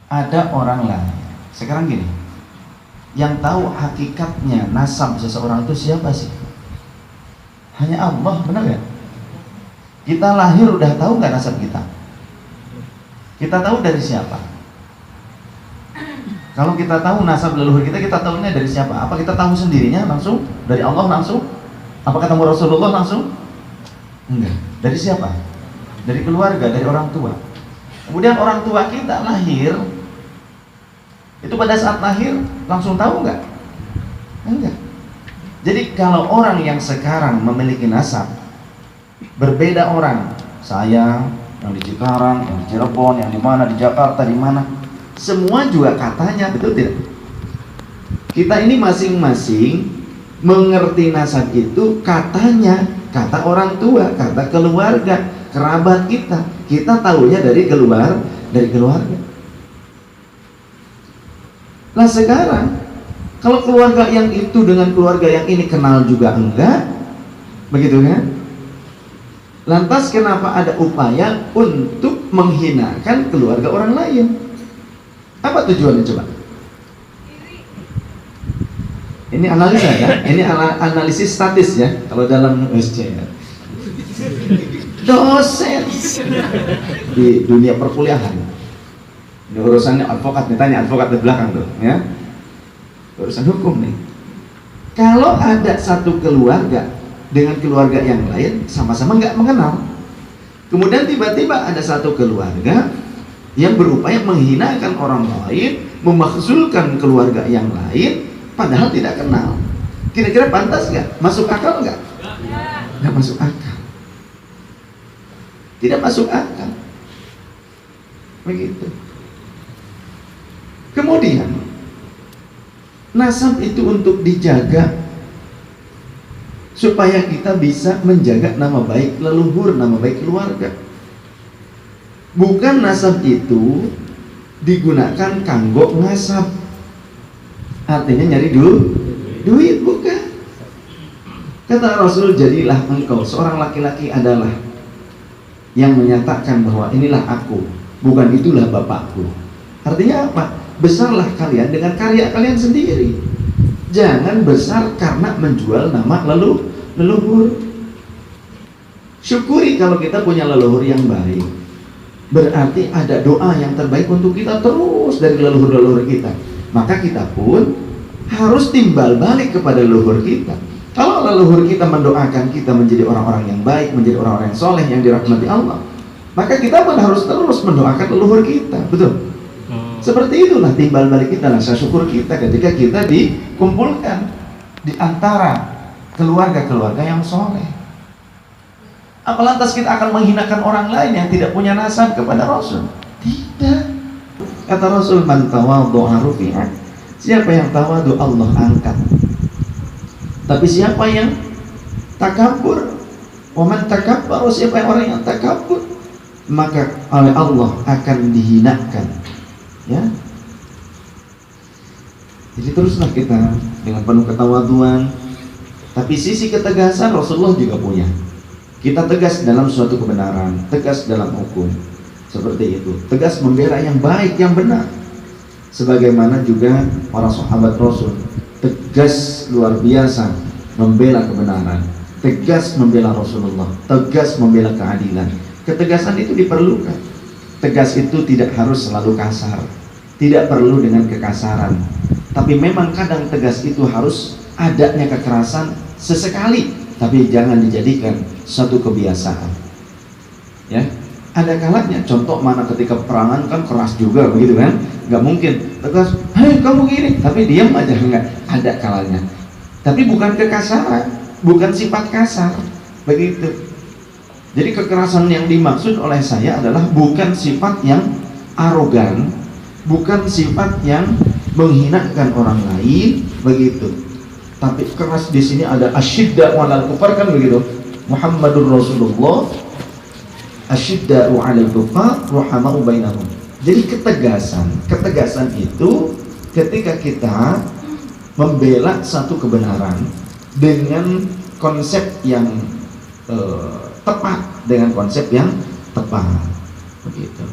ada orang lain. Sekarang gini, yang tahu hakikatnya nasab seseorang itu siapa sih? Hanya Allah, benar ya? Kita lahir udah tahu nggak nasab kita? Kita tahu dari siapa? Kalau kita tahu nasab leluhur kita, kita tahunya dari siapa? Apa kita tahu sendirinya langsung? Dari Allah langsung? Apa ketemu Rasulullah langsung? Enggak. Dari siapa? Dari keluarga, dari orang tua. Kemudian orang tua kita lahir, itu pada saat lahir langsung tahu nggak? Enggak. Jadi kalau orang yang sekarang memiliki nasab berbeda orang, saya yang di Cikarang, yang di Cirebon, yang di mana, di Jakarta, di mana, semua juga katanya, betul tidak? Kita ini masing-masing mengerti nasab itu katanya, kata orang tua, kata keluarga, kerabat kita. Kita tahunya dari keluarga. Nah sekarang, kalau keluarga yang itu dengan keluarga yang ini kenal juga enggak, begitu kan? Lantas kenapa ada upaya untuk menghinakan keluarga orang lain? Apa tujuannya coba? Ini analisa ya, ini analisis statis ya, kalau dalam SC ya. Dosen di dunia perkuliahan. Ini urusannya advokat, ditanya advokat di belakang tuh ya. Urusan hukum nih. Kalau ada satu keluarga dengan keluarga yang lain sama-sama nggak mengenal, kemudian tiba-tiba ada satu keluarga yang berupaya menghinakan orang lain, memakzulkan keluarga yang lain, padahal tidak kenal. Kira-kira pantas nggak? Masuk akal nggak? Nggak masuk akal. Tidak masuk akal. Begitu. Kemudian nasab itu untuk dijaga supaya kita bisa menjaga nama baik leluhur, nama baik keluarga. Bukan nasab itu digunakan kanggo ngasab, artinya nyari duit, bukan. Kata Rasul, jadilah engkau seorang laki-laki adalah yang menyatakan bahwa inilah aku, bukan itulah bapakku. Artinya apa? Besarlah kalian dengan karya kalian sendiri. Jangan besar karena menjual nama leluhur. Syukuri kalau kita punya leluhur yang baik. Berarti ada doa yang terbaik untuk kita terus dari leluhur-leluhur kita. Maka kita pun harus timbal balik kepada leluhur kita. Kalau leluhur kita mendoakan kita menjadi orang-orang yang baik, menjadi orang-orang yang soleh, yang dirahmati Allah, maka kita pun harus terus mendoakan leluhur kita. Betul? Seperti itulah timbal balik kita, rasa syukur kita ketika kita dikumpulkan di antara keluarga-keluarga yang soleh. Apa lantas kita akan menghinakan orang lain yang tidak punya nasab kepada Rasul? Tidak. Kata Rasul, man tawadhu'a rufi'a. Siapa yang tawadu Allah angkat. Tapi siapa yang takabur, wa man takabbar, siapa yang orang yang takabur, maka oleh Allah akan dihinakan. Ya, jadi teruslah kita dengan penuh ketawaduan. Tapi sisi ketegasan Rasulullah juga punya. Kita tegas dalam suatu kebenaran, tegas dalam hukum, seperti itu. Tegas membela yang baik, yang benar. Sebagaimana juga para sahabat Rasul tegas luar biasa membela kebenaran, tegas membela Rasulullah, tegas membela keadilan. Ketegasan itu diperlukan. Tegas itu tidak harus selalu kasar, tidak perlu dengan kekasaran. Tapi memang kadang tegas itu harus adanya kekerasan sesekali, tapi jangan dijadikan satu kebiasaan. Ya, ada kalanya. Contoh mana ketika peperangan kan keras juga, begitu kan? Nggak mungkin tegas, hei kamu gini, tapi diam aja, nggak. Ada kalanya. Tapi bukan kekasaran, bukan sifat kasar, begitu. Jadi kekerasan yang dimaksud oleh saya adalah bukan sifat yang arogan, bukan sifat yang menghinakan orang lain, begitu. Tapi keras di sini ada asyidda 'alal kufar, kan begitu. Muhammadur Rasulullah asyidda 'alal kufar ruhamau bainahum. Jadi ketegasan itu ketika kita membela satu kebenaran dengan konsep yang tepat, dengan konsep yang tepat, begitu.